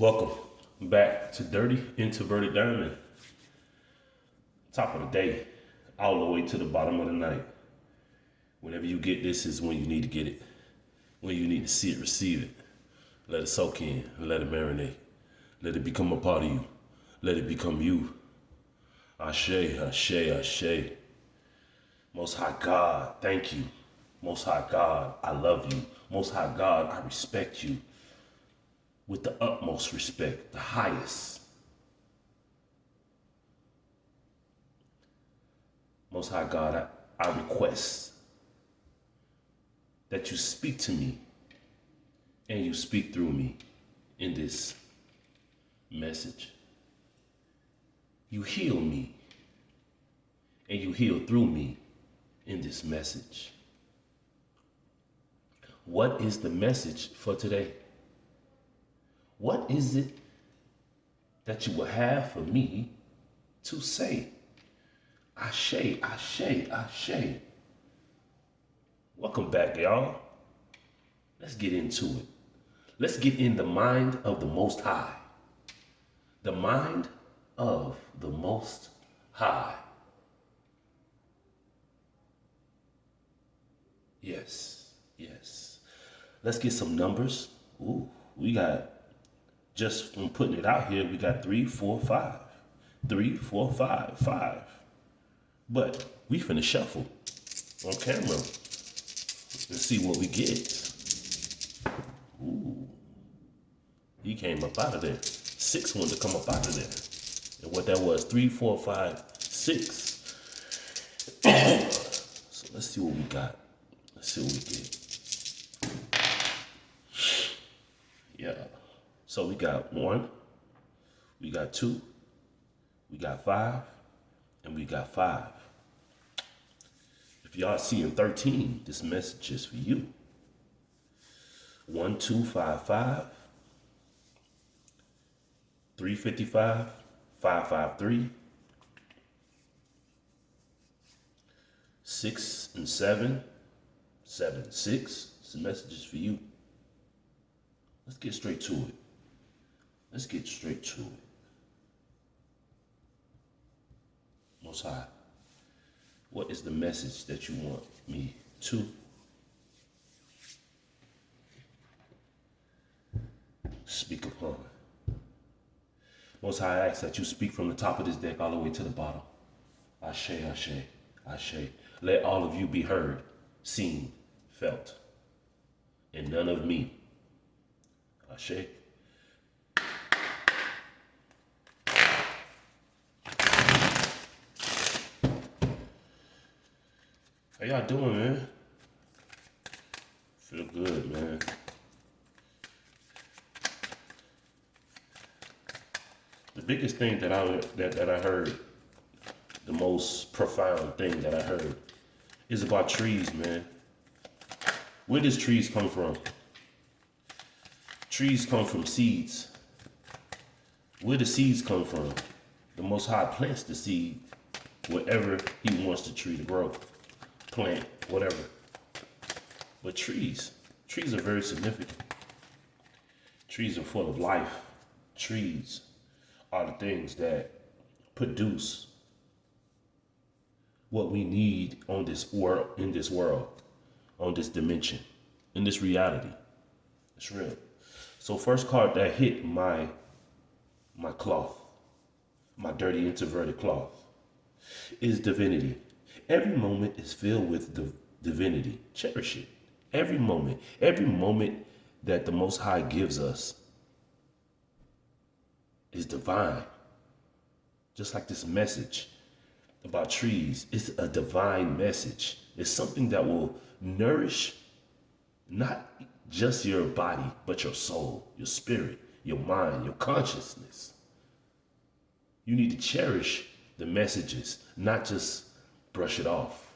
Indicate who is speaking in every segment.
Speaker 1: Welcome back to Dirty Introverted Diamond. Top of the day, all the way to the bottom of the night. Whenever you get this is when you need to get it. When you need to see it, receive it. Let it soak in, let it marinate. Let it become a part of you. Let it become you. Ashe, Ashe, Ashe. Most High God, thank you. Most High God, I love you. Most High God, I respect you. With the utmost respect, the highest. Most High God, I request that you speak to me and you speak through me in this message. You heal me and you heal through me in this message. What is the message for today? What is it that you will have for me to say? Ashe, Ashe, Ashe. Welcome back, y'all. Let's get into it. Let's get in the mind of the Most High. The mind of the Most High. Yes, yes. Let's get some numbers. Ooh, we got, just from putting it out here, we got 3, 4, 5. 3, 4, 5, 5. But we finna shuffle on camera and see what we get. Ooh, he came up out of there. 6 wanted to come up out of there. And what that was, 3, 4, 5, 6. So let's see what we got. Let's see what we get. Yeah. So we got 1, we got 2, we got 5, and we got 5. If y'all seeing 13, this message is for you. 1, 2, 5, 5, 355, 553, 6 and 7, 7, 6. This message is for you. Let's get straight to it. Let's get straight to it. Most High, what is the message that you want me to speak upon? Most High, I ask that you speak from the top of this deck all the way to the bottom. Ashe, Ashe, Ashe. Let all of you be heard, seen, felt, and none of me. Ashe. How y'all doing, man? Feel good, man. The biggest thing that I heard, the most profound thing that I heard, is about trees, man. Where does trees come from? Trees come from seeds. Where do seeds come from? The Most High plants the seed wherever He wants the tree to grow. Plant, whatever. But trees are very significant. Trees are full of life. Trees are the things that produce what we need on this world, in this world, on this dimension, in this reality. It's real. So first card that hit my cloth, my dirty introverted cloth, is divinity. Every moment is filled with divinity. Cherish it. Every moment that the Most High gives us is divine. Just like this message about trees, it's a divine message. It's something that will nourish not just your body, but your soul, your spirit, your mind, your consciousness. You need to cherish the messages, not just brush it off.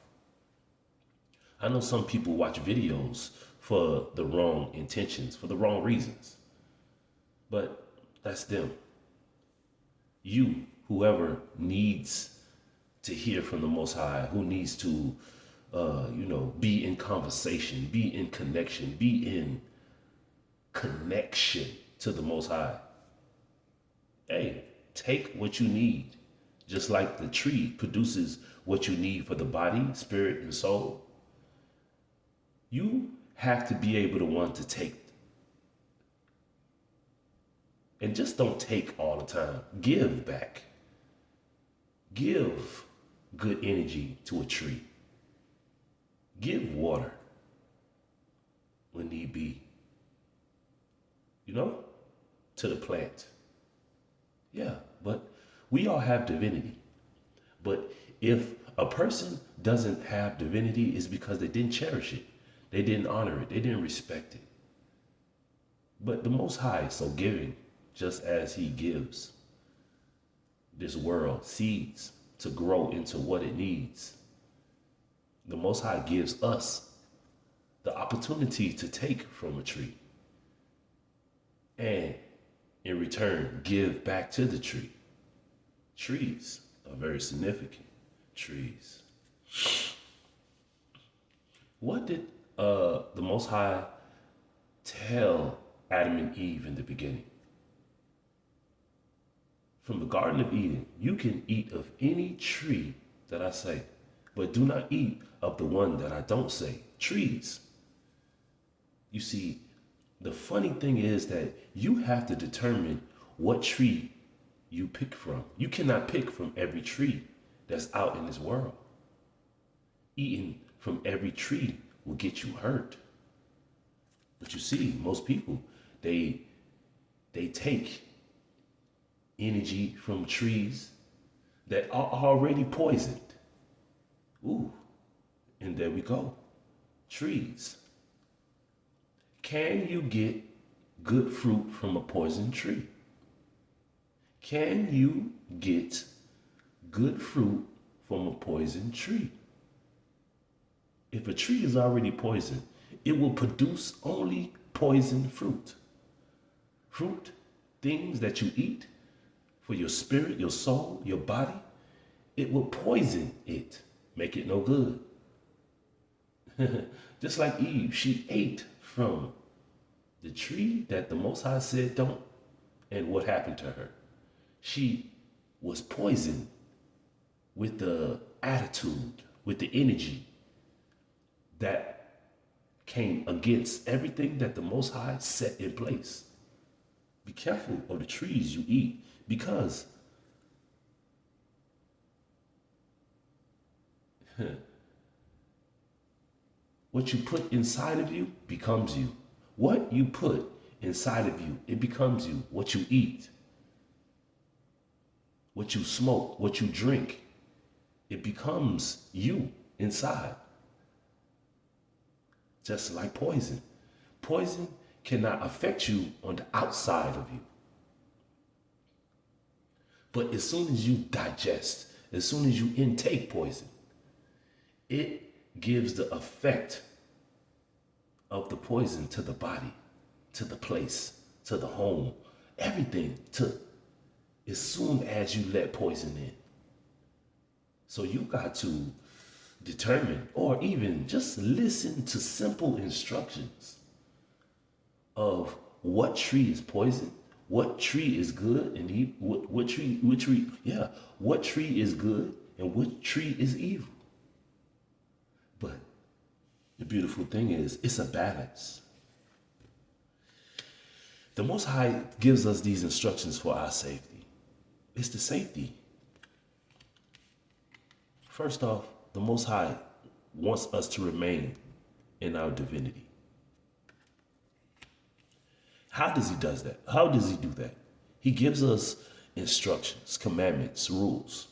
Speaker 1: I know some people watch videos for the wrong intentions, for the wrong reasons. But that's them. You, whoever needs to hear from the Most High, who needs to, be in conversation, be in connection to the Most High. Hey, take what you need. Just like the tree produces what you need for the body, spirit, and soul, you have to be able to want to take. And just don't take all the time. Give back. Give good energy to a tree. Give water when need be, you know, to the plant. Yeah, but we all have divinity. But if a person doesn't have divinity, it's because they didn't cherish it. They didn't honor it. They didn't respect it. But the Most High is so giving, just as He gives this world seeds to grow into what it needs. The Most High gives us the opportunity to take from a tree and in return give back to the tree. Trees are very significant. Trees. What did the Most High tell Adam and Eve in the beginning? From the Garden of Eden, you can eat of any tree that I say, but do not eat of the one that I don't say. Trees. You see, the funny thing is that you have to determine what tree you pick from. You cannot pick from every tree that's out in this world. Eating from every tree will get you hurt. But you see, most people, they take energy from trees that are already poisoned. Ooh, and there we go. Trees. Can you get good fruit from a poisoned tree? Can you get good fruit from a poisoned tree? If a tree is already poisoned, it will produce only poison fruit. Fruit, things that you eat for your spirit, your soul, your body, it will poison it, make it no good. Just like Eve, she ate from the tree that the Most High said don't. And what happened to her? She was poisoned with the attitude, with the energy that came against everything that the Most High set in place. Be careful of the trees you eat, because what you put inside of you becomes you. What you put inside of you, it becomes you. What you eat, what you smoke, what you drink, it becomes you inside. Just like poison. Poison cannot affect you on the outside of you. But as soon as you digest, as soon as you intake poison, it gives the effect of the poison to the body, to the place, to the home, everything, to as soon as you let poison in. So you got to determine, or even just listen to simple instructions of what tree is poison, what tree is good, and what tree is good and what tree is evil. But the beautiful thing is, it's a balance. The Most High gives us these instructions for our safety. It's the safety. First off, the Most High wants us to remain in our divinity. How does He do that? How does He do that? He gives us instructions, commandments, rules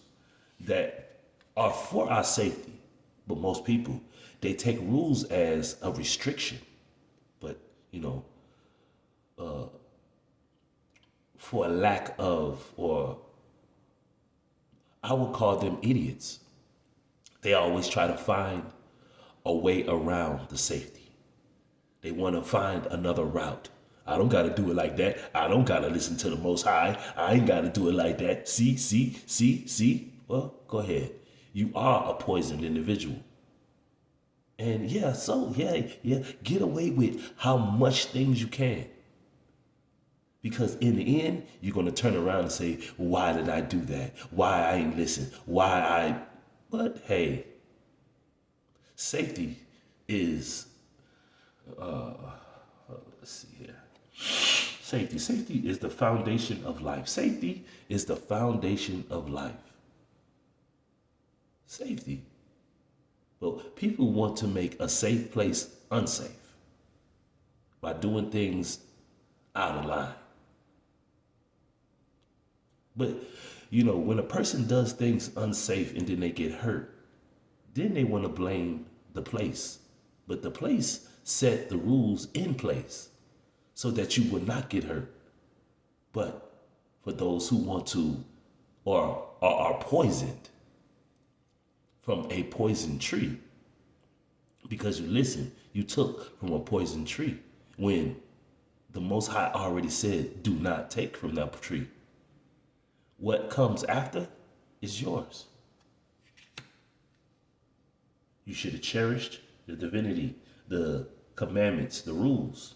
Speaker 1: that are for our safety. But most people, they take rules as a restriction. But, for a lack of, or I would call them idiots. They always try to find a way around the safety. They want to find another route. I don't got to do it like that. I don't got to listen to the Most High. I ain't got to do it like that. See? Well, go ahead. You are a poisoned individual. And get away with how much things you can. Because in the end, you're going to turn around and say, why did I do that? Why I ain't listen? Why I. But hey, safety is, let's see here. Safety. Safety is the foundation of life. Safety is the foundation of life. Safety. Well, people want to make a safe place unsafe by doing things out of line. But, when a person does things unsafe and then they get hurt, then they want to blame the place. But the place set the rules in place so that you would not get hurt. But for those who want to or are poisoned from a poison tree, because you took from a poison tree when the Most High already said, do not take from that tree. What comes after is yours. You should have cherished the divinity, the commandments, the rules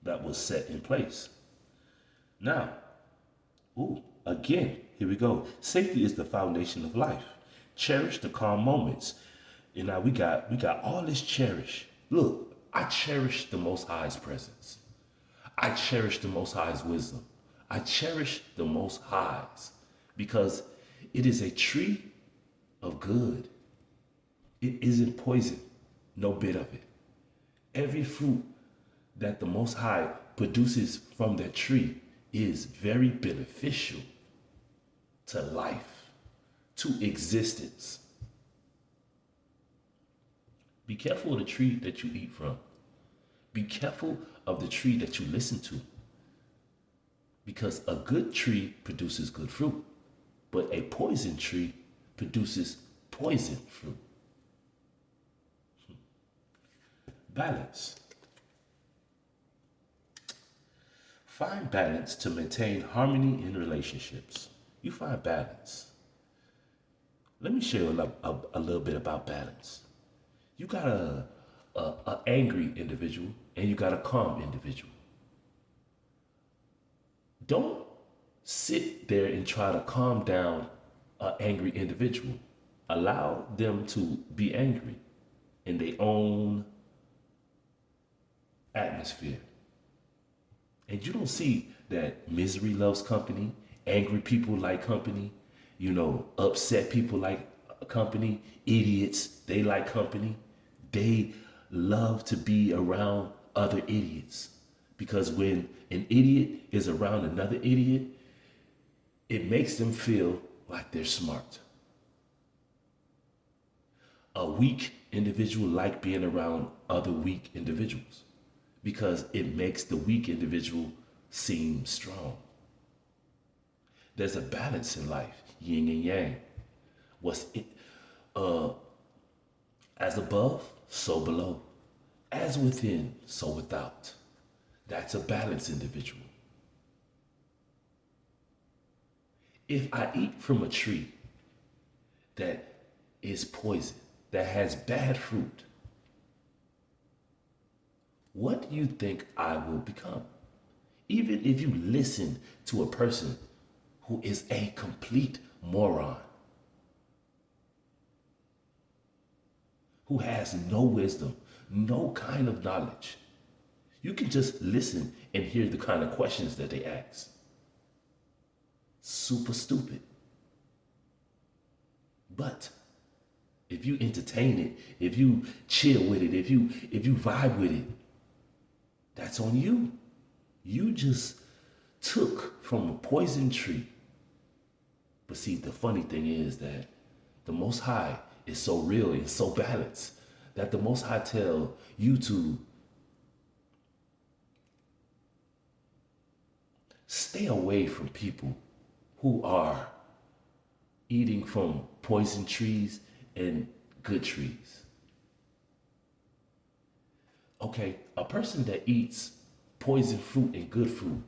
Speaker 1: that was set in place. Now, again, here we go. Safety is the foundation of life. Cherish the calm moments. And now we got all this cherish. Look, I cherish the Most High's presence. I cherish the Most High's wisdom. I cherish the Most High's because it is a tree of good. It isn't poison, no bit of it. Every fruit that the Most High produces from that tree is very beneficial to life, to existence. Be careful of the tree that you eat from. Be careful of the tree that you listen to. Because a good tree produces good fruit, but a poison tree produces poison fruit. Balance. Find balance to maintain harmony in relationships. You find balance. Let me share a little bit about balance. You got a angry individual and you got a calm individual. Don't sit there and try to calm down an angry individual. Allow them to be angry in their own atmosphere. And you don't see that misery loves company, angry people like company, upset people like company, idiots, they like company. They love to be around other idiots. Because when an idiot is around another idiot, it makes them feel like they're smart. A weak individual like being around other weak individuals because it makes the weak individual seem strong. There's a balance in life, yin and yang. As above, so below. As within, so without. That's a balanced individual. If I eat from a tree that is poison, that has bad fruit, what do you think I will become? Even if you listen to a person who is a complete moron, who has no wisdom, no kind of knowledge, you can just listen and hear the kind of questions that they ask. Super stupid. But if you entertain it, if you chill with it, if you vibe with it, that's on you. You just took from a poison tree. But see, the funny thing is that the Most High is so real and so balanced that the Most High tell you to stay away from people who are eating from poison trees and good trees. Okay, a person that eats poison fruit and good fruit,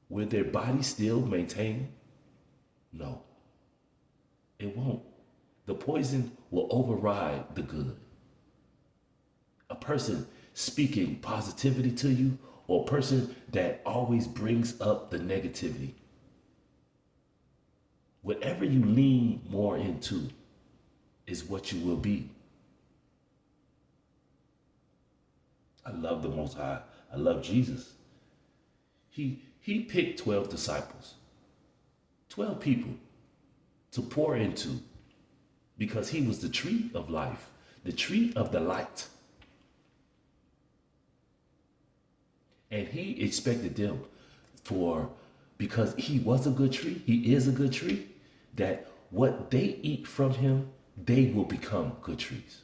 Speaker 1: will their body still maintain? No, it won't. The poison will override the good. A person speaking positivity to you or a person that always brings up the negativity. Whatever you lean more into is what you will be. I love the Most High. I love Jesus. He picked 12 disciples, 12 people to pour into because he was the tree of life, the tree of the light. And he expected them because he was a good tree, he is a good tree, that what they eat from him, they will become good trees.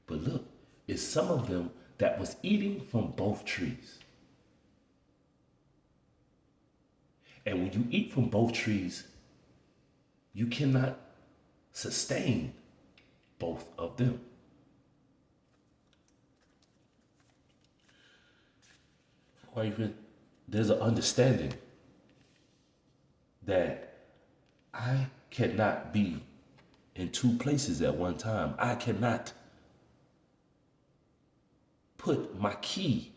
Speaker 1: But look, it's some of them that was eating from both trees. And when you eat from both trees, you cannot sustain both of them. Or even there's an understanding that I cannot be in two places at one time. I cannot put my key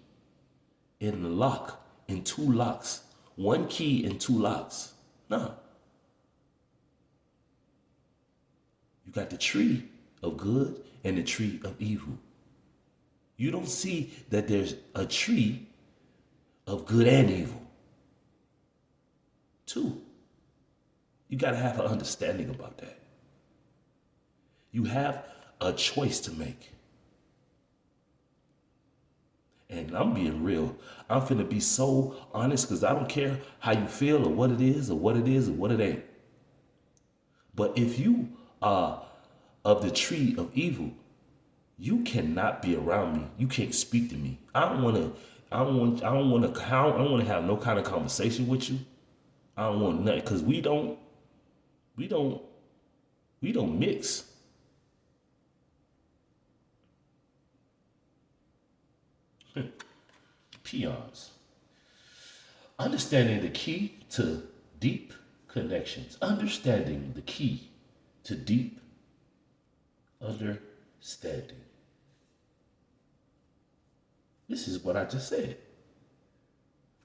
Speaker 1: in the lock, in two locks. One key in two locks. No. You got the tree of good and the tree of evil. You don't see that there's a tree of good and evil. Two. You got to have an understanding about that. You have a choice to make. And I'm being real. I'm finna be so honest because I don't care how you feel or what it is or what it is or what it ain't. But if you are of the tree of evil, you cannot be around me. You can't speak to me. I don't want to have no kind of conversation with you. I don't want nothing because we don't mix. Peons. Understanding the key to deep connections. Understanding the key to deep understanding. This is what I just said.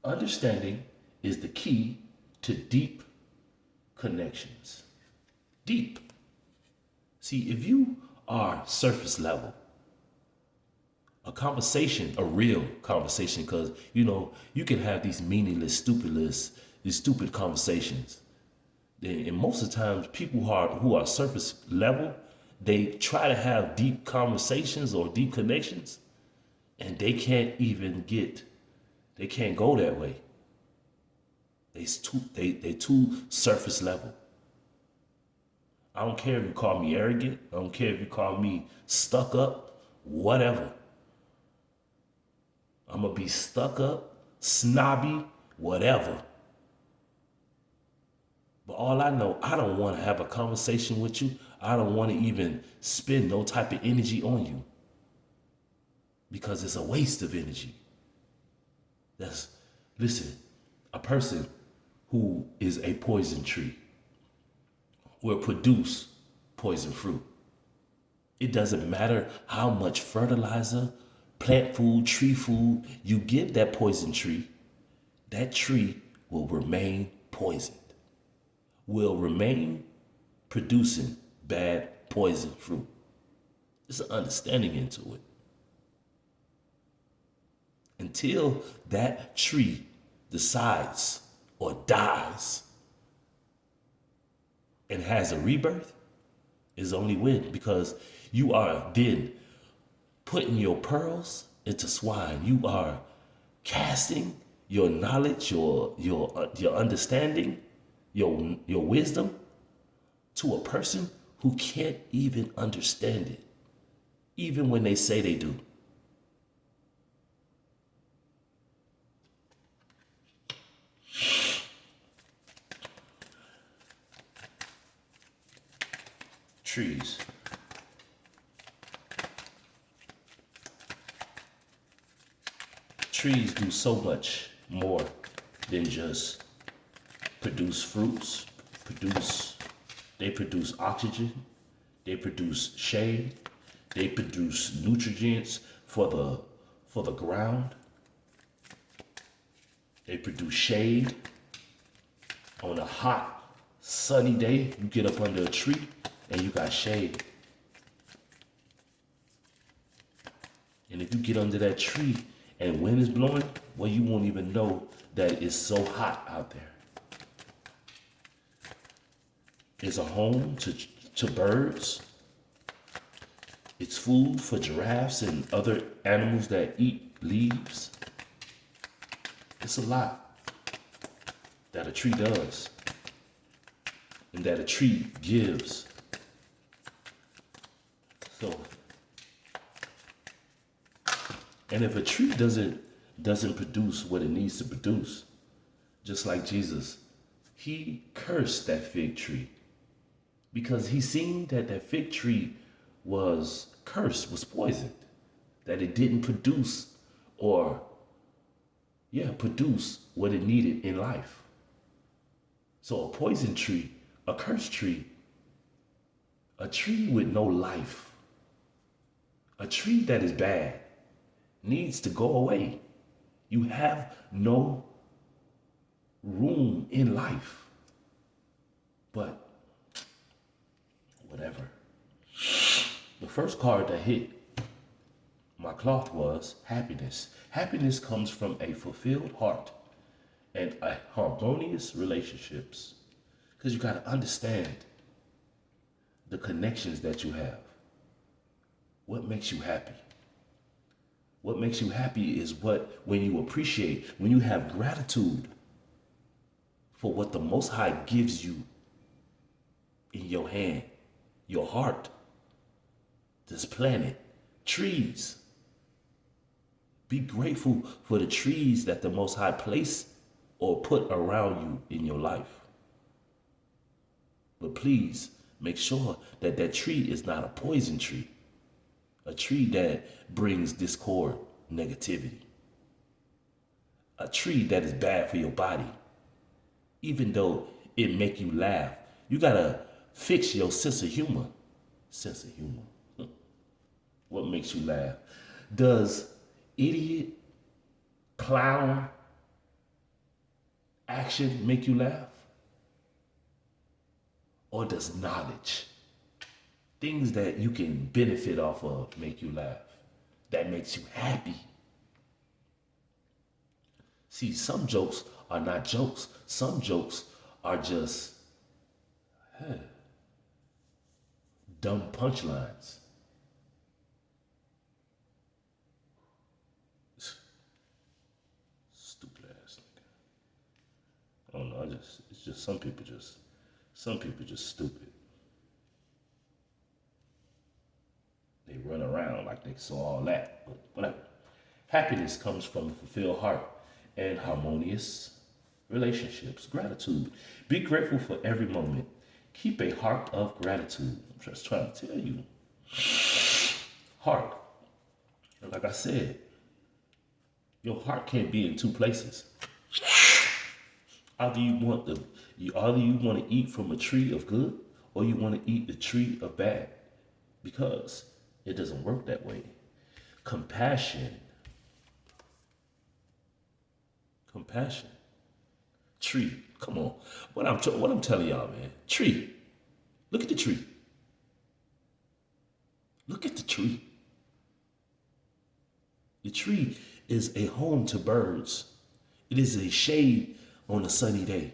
Speaker 1: Understanding is the key to deep connections. Deep. See, if you are surface level, a conversation, a real conversation, because, you can have these meaningless, these stupid conversations. And most of the times, people who are surface level, they try to have deep conversations or deep connections, and they can't go that way. They too surface level. I don't care if you call me arrogant. I don't care if you call me stuck up, whatever. I'm going to be stuck up, snobby, whatever. But all I know, I don't want to have a conversation with you. I don't want to even spend no type of energy on you. Because it's a waste of energy. Listen, a person who is a poison tree will produce poison fruit. It doesn't matter how much fertilizer, plant food, tree food you give that poison tree, that tree will remain poisoned, will remain producing bad poison fruit. There's an understanding into it. Until that tree decides or dies and has a rebirth, is only win, because you are then putting your pearls into swine. You are casting your knowledge, your understanding, your wisdom to a person who can't even understand it, even when they say they do. Trees. Trees do so much more than just produce fruits. They produce oxygen. They produce shade. They produce nutrients for the ground. They produce shade. On a hot, sunny day, you get up under a tree and you got shade. And if you get under that tree and wind is blowing, well, you won't even know that it's so hot out there. It's a home to birds. It's food for giraffes and other animals that eat leaves. It's a lot that a tree does and that a tree gives. So, and if a tree doesn't produce what it needs to produce, just like Jesus, he cursed that fig tree because he seen that that fig tree was cursed, was poisoned, that it didn't produce produce what it needed in life. So a poison tree, a cursed tree, a tree with no life, a tree that is bad needs to go away. You have no room in life. But whatever. The first card that hit my cloth was happiness. Happiness comes from a fulfilled heart and a harmonious relationships. Because you got to understand the connections that you have. What makes you happy? What makes you happy is when you appreciate, when you have gratitude for what the Most High gives you in your hand, your heart, this planet, trees. Be grateful for the trees that the Most High placed or put around you in your life. But please make sure that that tree is not a poison tree, a tree that brings discord, negativity, a tree that is bad for your body. Even though it make you laugh, you gotta fix your sense of humor. Sense of humor. What makes you laugh? Does idiot, clown action make you laugh? Or does knowledge, things that you can benefit off of, make you laugh? That makes you happy. See, some jokes are not jokes. Some jokes are just dumb punchlines. Stupid ass nigga. I don't know. It's just some people just stupid. They run around like they saw all that, but whatever. Happiness comes from a fulfilled heart and harmonious relationships. Gratitude. Be grateful for every moment. Keep a heart of gratitude. I'm just trying to tell you. Heart. And like I said, your heart can't be in two places. Either you want to eat from a tree of good, or you want to eat the tree of bad, because it doesn't work that way. Compassion. Tree. Come on. What I'm telling y'all, man. Tree. Look at the tree. Look at the tree. The tree is a home to birds. It is a shade on a sunny day.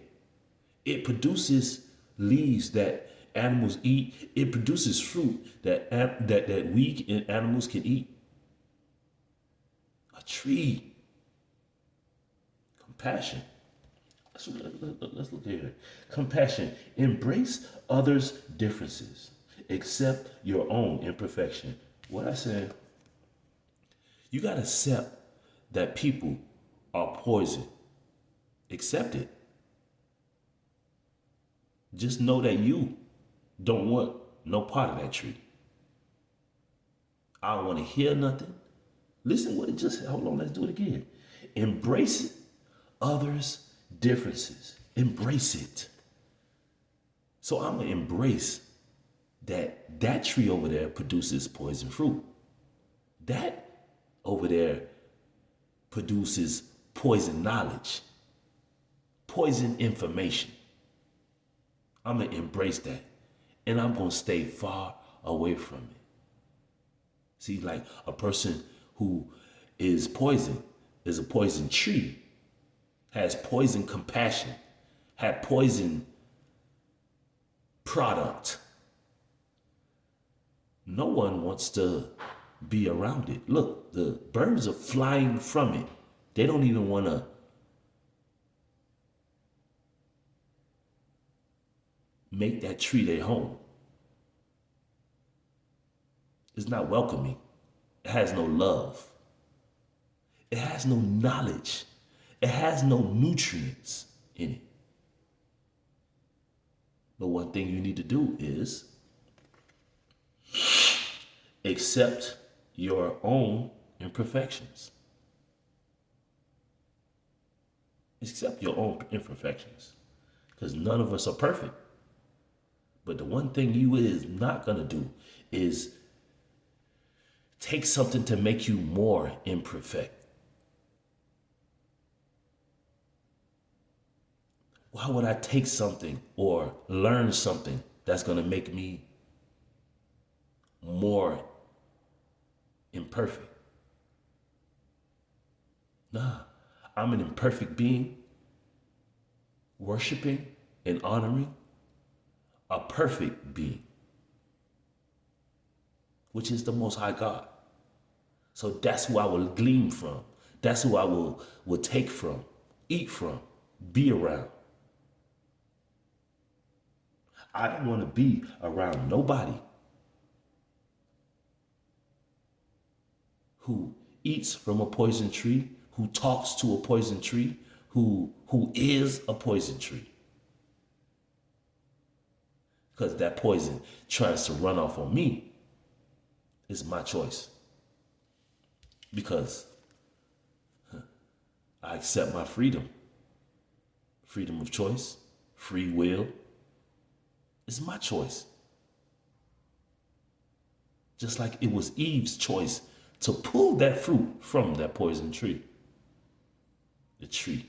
Speaker 1: It produces leaves that animals eat. It produces fruit that we animals can eat. A tree. Compassion. Let's look here. Compassion. Embrace others' differences. Accept your own imperfection. What I said, you got to accept that people are poison. Accept it. Just know that you don't want no part of that tree. I don't want to hear nothing. Listen what it just said. Hold on, let's do it again. Embrace it. Others' differences. Embrace it. So I'm going to embrace that tree over there produces poison fruit. That over there produces poison knowledge, poison information. I'm going to embrace that. And I'm going to stay far away from it. See, like a person who is poison is a poison tree, has poison compassion, had poison product. No one wants to be around it. Look, the birds are flying from it. They don't even want to make that tree their home. It's not welcoming. It has no love. It has no knowledge. It has no nutrients in it. But one thing you need to do is accept your own imperfections. Accept your own imperfections. Because none of us are perfect. But the one thing you is not going to do is take something to make you more imperfect. Why would I take something or learn something that's going to make me more imperfect? Nah, I'm an imperfect being worshiping and honoring a perfect being, which is the Most High God. So that's who I will glean from. That's who I will take from, eat from, be around. I don't want to be around nobody who eats from a poison tree, who talks to a poison tree, who is a poison tree. Because that poison tries to run off on me. It's my choice. Because I accept my freedom. Freedom of choice, free will. It's my choice. Just like it was Eve's choice to pull that fruit from that poison tree. The tree.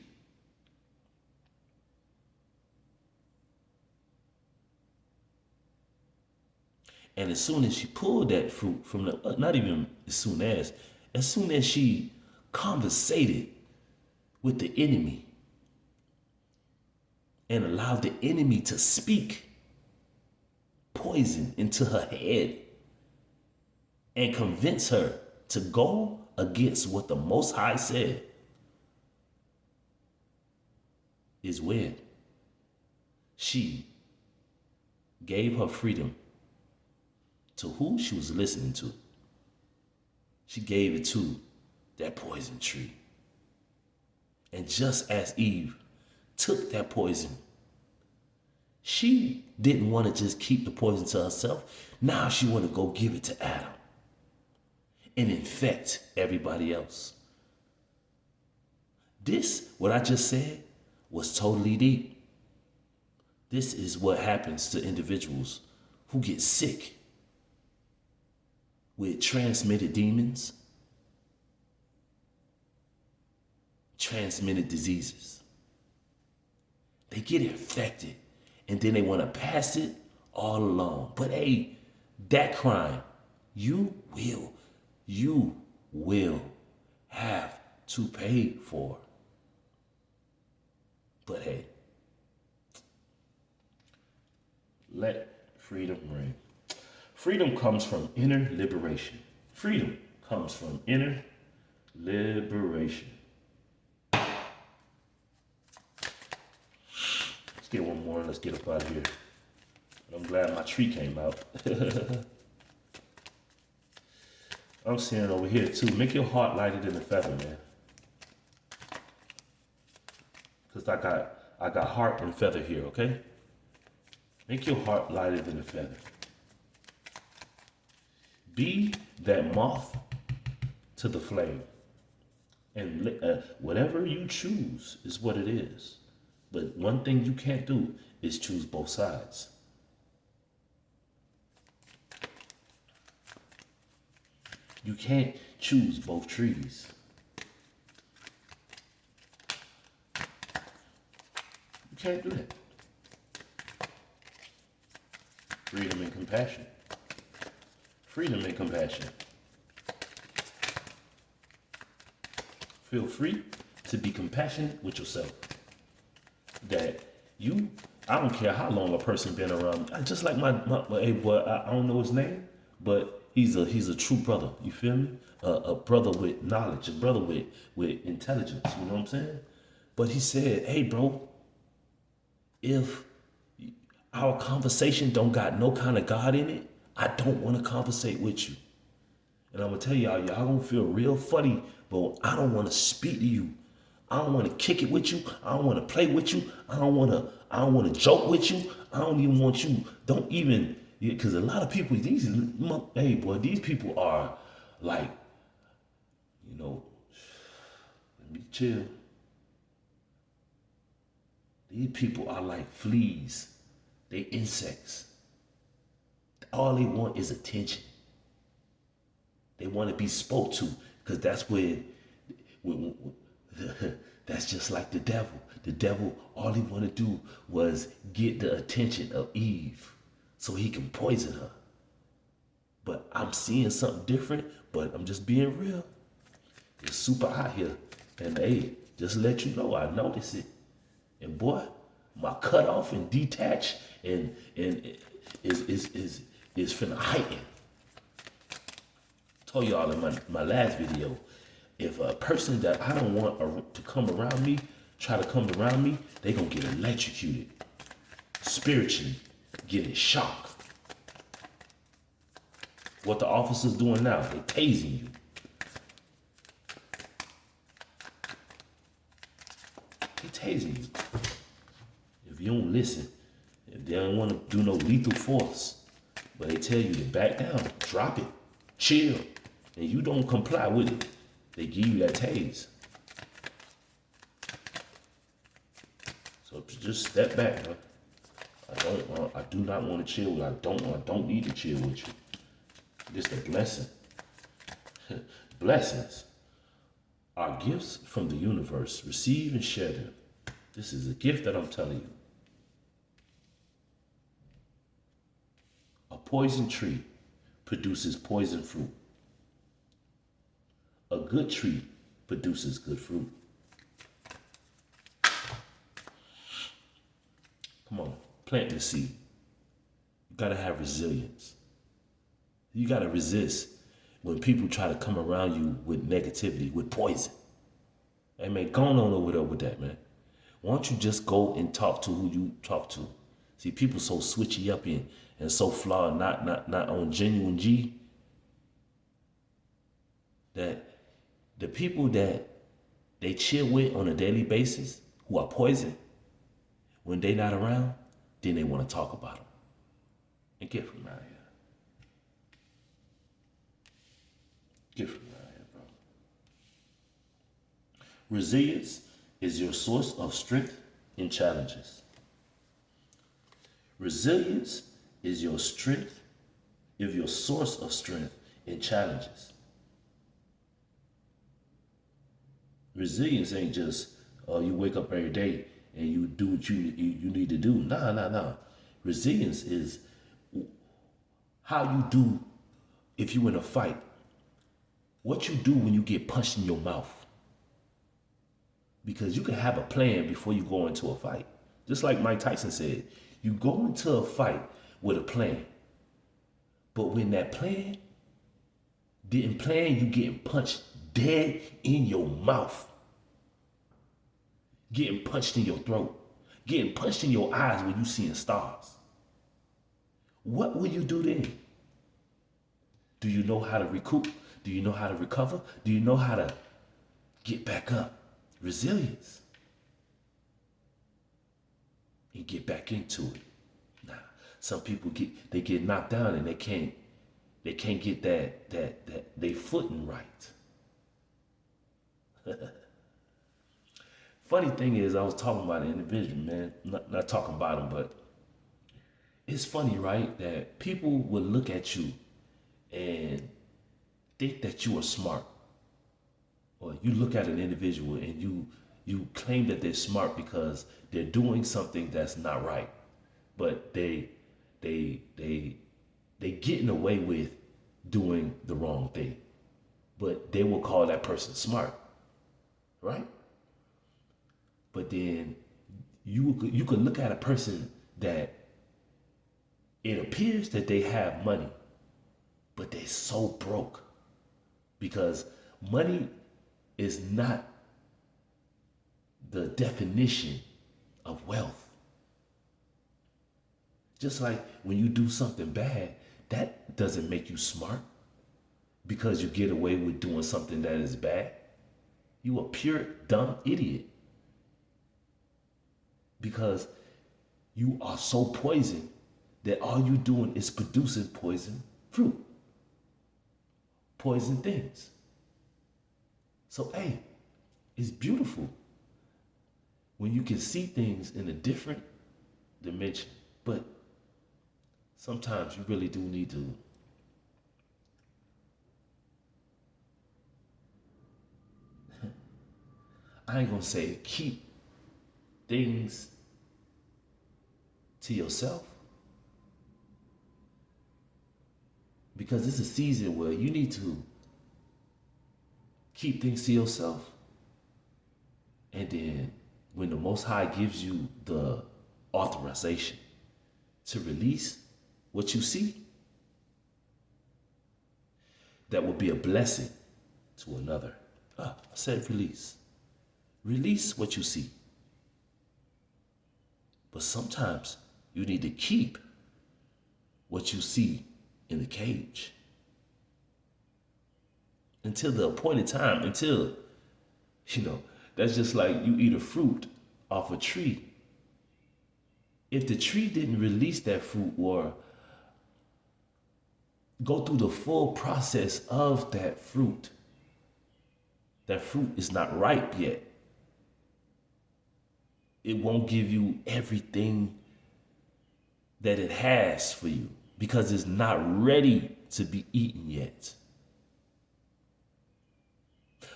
Speaker 1: And as soon as she pulled that fruit from the, not even as soon as she conversated with the enemy and allowed the enemy to speak poison into her head and convince her to go against what the Most High said, is when she gave her freedom to who she was listening to. She gave it to that poison tree. And just as Eve took that poison, she didn't want to just keep the poison to herself. Now she wanted to go give it to Adam and infect everybody else. This, what I just said, was totally deep. This is what happens to individuals who get sick with transmitted demons, transmitted diseases. They get infected and then they want to pass it all along. But hey, that crime, you will have to pay for. But hey, let freedom reign. Freedom comes from inner liberation. Freedom comes from inner liberation. Let's get one more and let's get up out of here. I'm glad my tree came out. I'm seeing over here too. Make your heart lighter than a feather, man. Because I got heart and feather here, okay? Make your heart lighter than a feather. Be that moth to the flame. And whatever you choose is what it is. But one thing you can't do is choose both sides. You can't choose both trees. You can't do that. Freedom and compassion. Freedom and compassion. Feel free to be compassionate with yourself. That I don't care how long a person been around. Just like my hey boy, I don't know his name, but he's a true brother. You feel me? A brother with knowledge, a brother with intelligence. You know what I'm saying? But he said, "Hey, bro, if our conversation don't got no kind of God in it, I don't want to conversate with you. And I'm gonna tell y'all gonna feel real funny, but I don't want to speak to you. I don't want to kick it with you. I don't want to play with you. I don't want to joke with you. I don't even want you. Don't even, because a lot of people, hey boy, these people are like, let me chill. These people are like fleas. They insects. All they want is attention. They want to be spoke to, because that's when that's just like the devil. The devil, all he want to do was get the attention of Eve so he can poison her. But I'm seeing something different, but I'm just being real. It's super hot here. And hey, just let you know, I notice it. And boy, my cutoff and detach and is finna heighten. Told y'all in my last video, if a person that I don't want to come around me, try to come around me, they gonna get electrocuted. Spiritually, getting shocked. What the officers doing now, they tasing you. They tasing you. If you don't listen, if they don't want to do no lethal force, but they tell you to back down, drop it, chill, and you don't comply with it, they give you that tase. So just step back, man. I do not want to chill. I don't need to chill with you. Just a blessing. Blessings are gifts from the universe. Receive and share them. This is a gift that I'm telling you. A poison tree produces poison fruit. A good tree produces good fruit. Come on, plant the seed. You gotta have resilience. You gotta resist when people try to come around you with negativity, with poison. Hey man, go on over there with that, man. Why don't you just go and talk to who you talk to? See, people so switchy up and so flawed, not on genuine G, that the people that they chill with on a daily basis who are poison, when they not around, then they want to talk about them. And get from around here. Get from around here, bro. Resilience is your source of strength in challenges. Resilience is your source of strength in challenges. Resilience ain't just you wake up every day and you do what you need to do. Nah. Resilience is how you do if you in a fight. What you do when you get punched in your mouth. Because you can have a plan before you go into a fight. Just like Mike Tyson said, you go into a fight with a plan. But when that plan didn't plan, you getting punched dead in your mouth. Getting punched in your throat. Getting punched in your eyes when you seeing stars. What will you do then? Do you know how to recoup? Do you know how to recover? Do you know how to get back up? Resilience. And get back into it. Nah, some people get knocked down and they can't get that they footing right. Funny thing is, I was talking about an individual, man. Not talking about him, but it's funny, right? That people will look at you and think that you are smart, or you look at an individual and you claim that they're smart because they're doing something that's not right, but they getting away with doing the wrong thing, but they will call that person smart, right? But then you could look at a person that it appears that they have money, but they're so broke, because money is not the definition of wealth. Just like when you do something bad, that doesn't make you smart because you get away with doing something that is bad. You a pure dumb idiot because you are so poisoned that all you doing is producing poison fruit, poison things. So hey, it's beautiful when you can see things in a different dimension, but sometimes you really do need to I ain't gonna say keep things to yourself, because it's a season where you need to keep things to yourself, and then when the Most High gives you the authorization to release what you see, that will be a blessing to another. I said release. Release what you see. But sometimes you need to keep what you see in the cage until the appointed time, until, that's just like you eat a fruit off a tree. If the tree didn't release that fruit or go through the full process of that fruit is not ripe yet. It won't give you everything that it has for you because it's not ready to be eaten yet.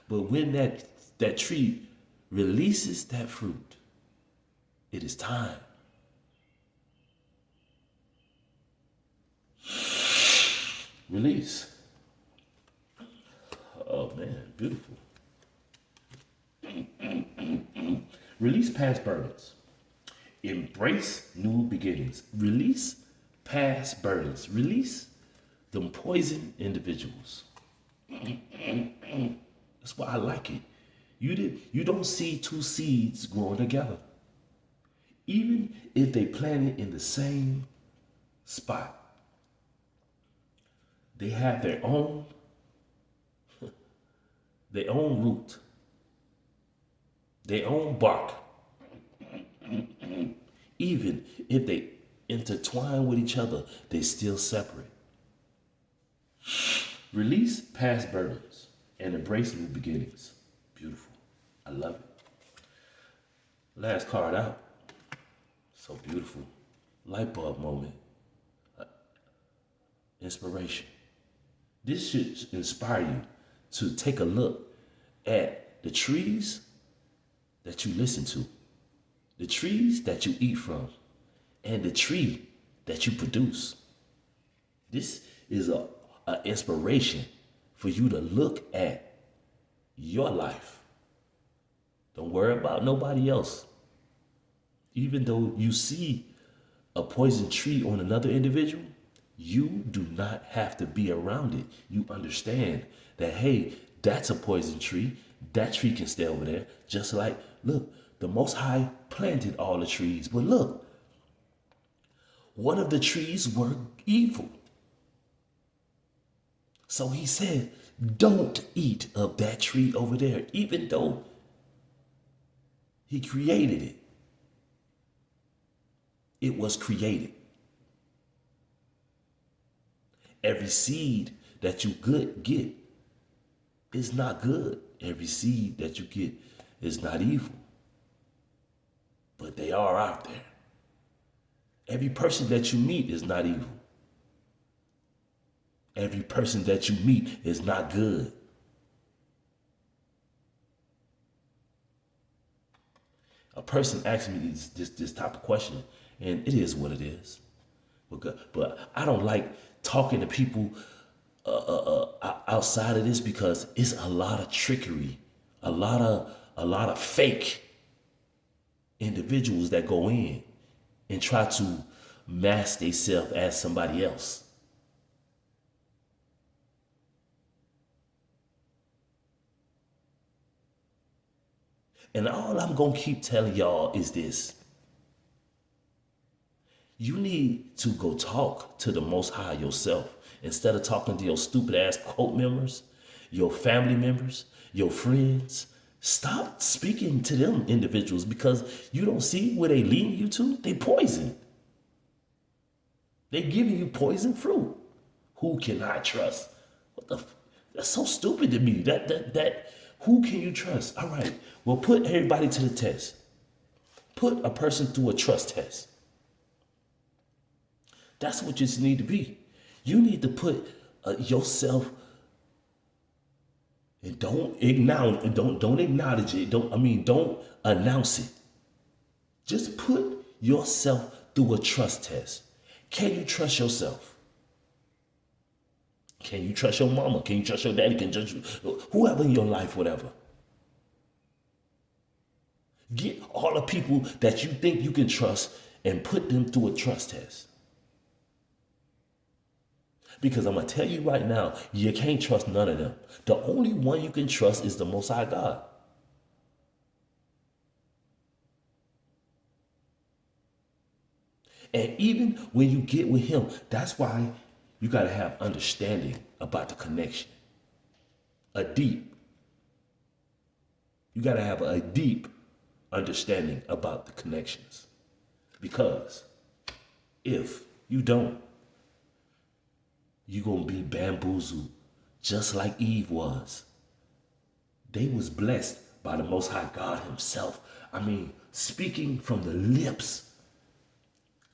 Speaker 1: But when that tree releases that fruit, it is time. Release. Oh man, beautiful. Release past burdens. Embrace new beginnings. Release past burdens. Release them poison individuals. That's why I like it. You don't see two seeds growing together. Even if they planted in the same spot. They have their own root, their own bark. Even if they intertwine with each other, they still separate. Release past burdens and embrace new beginnings. Beautiful. I love it. Last card out. So beautiful. Light bulb moment. Inspiration. This should inspire you to take a look at the trees that you listen to, the trees that you eat from, and the tree that you produce. This is an inspiration for you to look at your life. Don't worry about nobody else. Even though you see a poison tree on another individual, you do not have to be around it. You understand that, hey, that's a poison tree. That tree can stay over there. Just like, look, the Most High planted all the trees. But look, one of the trees were evil. So he said, don't eat of that tree over there, even though he created it. It was created. Every seed that you get is not good. Every seed that you get is not evil. But they are out there. Every person that you meet is not evil. Every person that you meet is not good. A person asked me this type of question, and it is what it is. But I don't like talking to people outside of this because it's a lot of trickery, a lot of fake individuals that go in and try to mask themselves as somebody else. And all I'm gonna keep telling y'all is this. You need to go talk to the Most High yourself instead of talking to your stupid ass cult members, your family members, your friends. Stop speaking to them individuals because you don't see where they leading you to. They poison. They giving you poison fruit. Who can I trust? What the? That's so stupid to me. That. Who can you trust? All right. Well, put everybody to the test. Put a person through a trust test. That's what you need to be. You need to put yourself, and don't acknowledge it. Don't announce it. Just put yourself through a trust test. Can you trust yourself? Can you trust your mama? Can you trust your daddy? Can you trust whoever in your life, whatever? Get all the people that you think you can trust and put them through a trust test. Because I'm going to tell you right now, you can't trust none of them. The only one you can trust is the Most High God. And even when you get with him, that's why you got to have understanding about the connection. You got to have a deep understanding about the connections. Because if you don't, you're going to be bamboozled just like Eve was. They was blessed by the Most High God himself. Speaking from the lips.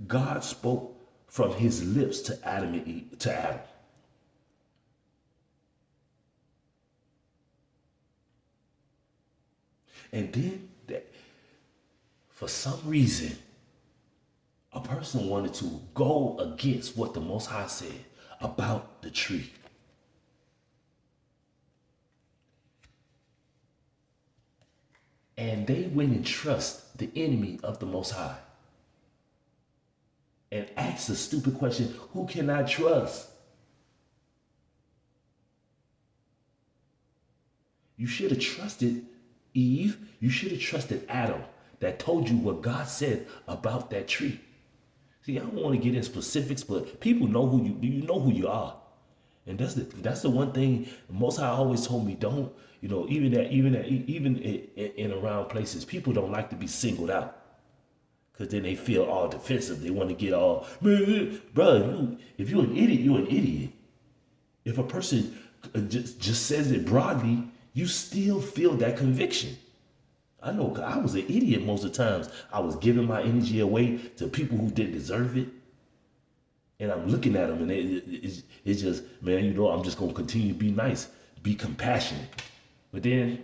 Speaker 1: God spoke from his lips to Adam and Eve, to Adam. And then, for some reason, a person wanted to go against what the Most High said about the tree. And they went and trust the enemy of the Most High. And asked the stupid question, who can I trust? You should have trusted Eve. You should have trusted Adam that told you what God said about that tree. See, I don't want to get in specifics, but people know who you know who you are. And that's the one thing Most High always told me, don't, even in around places, people don't like to be singled out. Because then they feel all defensive. They want to get all, bro, if you're an idiot, you're an idiot. If a person just says it broadly, you still feel that conviction. I know, because I was an idiot most of the times. I was giving my energy away to people who didn't deserve it. And I'm looking at them and it's just, man, I'm just going to continue to be nice, be compassionate. But then,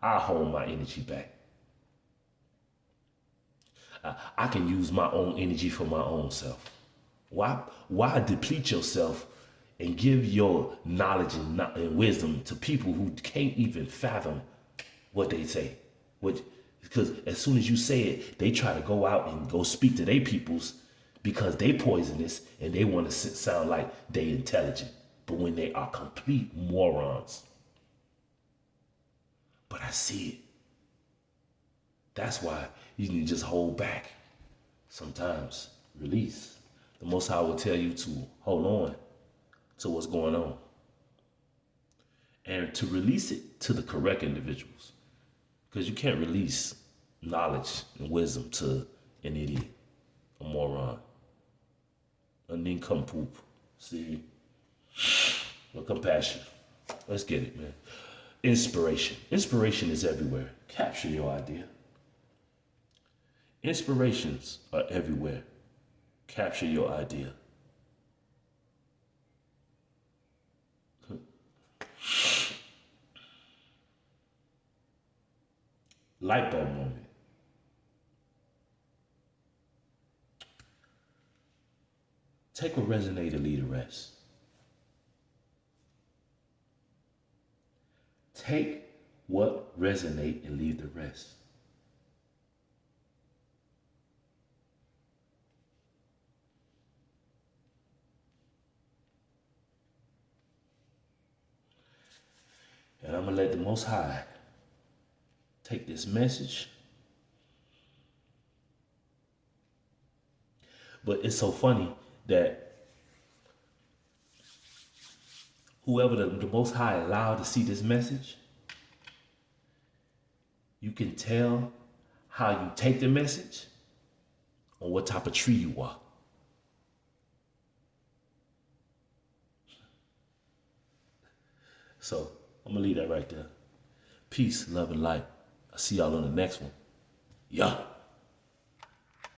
Speaker 1: I hold my energy back. I can use my own energy for my own self. Why deplete yourself and give your knowledge and wisdom to people who can't even fathom what they say? Because as soon as you say it, they try to go out and go speak to their peoples because they poisonous and they want to sound like they intelligent. But when they are complete morons. But I see it. That's why you need to just hold back. Sometimes release. The Most High will tell you to hold on to what's going on. And to release it to the correct individuals. Because you can't release knowledge and wisdom to an idiot, a moron, a nincompoop. See? No compassion. Let's get it, man. Inspiration. Inspiration is everywhere. Capture your idea. Inspirations are everywhere. Capture your idea. Light bulb moment. Take what resonates and leave the rest. Take what resonates and leave the rest. And I'm going to let the Most High take this message. But it's so funny that whoever the Most High allowed to see this message, you can tell how you take the message on what type of tree you are. So I'm going to leave that right there. Peace, love, and light. I'll see y'all on the next one. Yeah.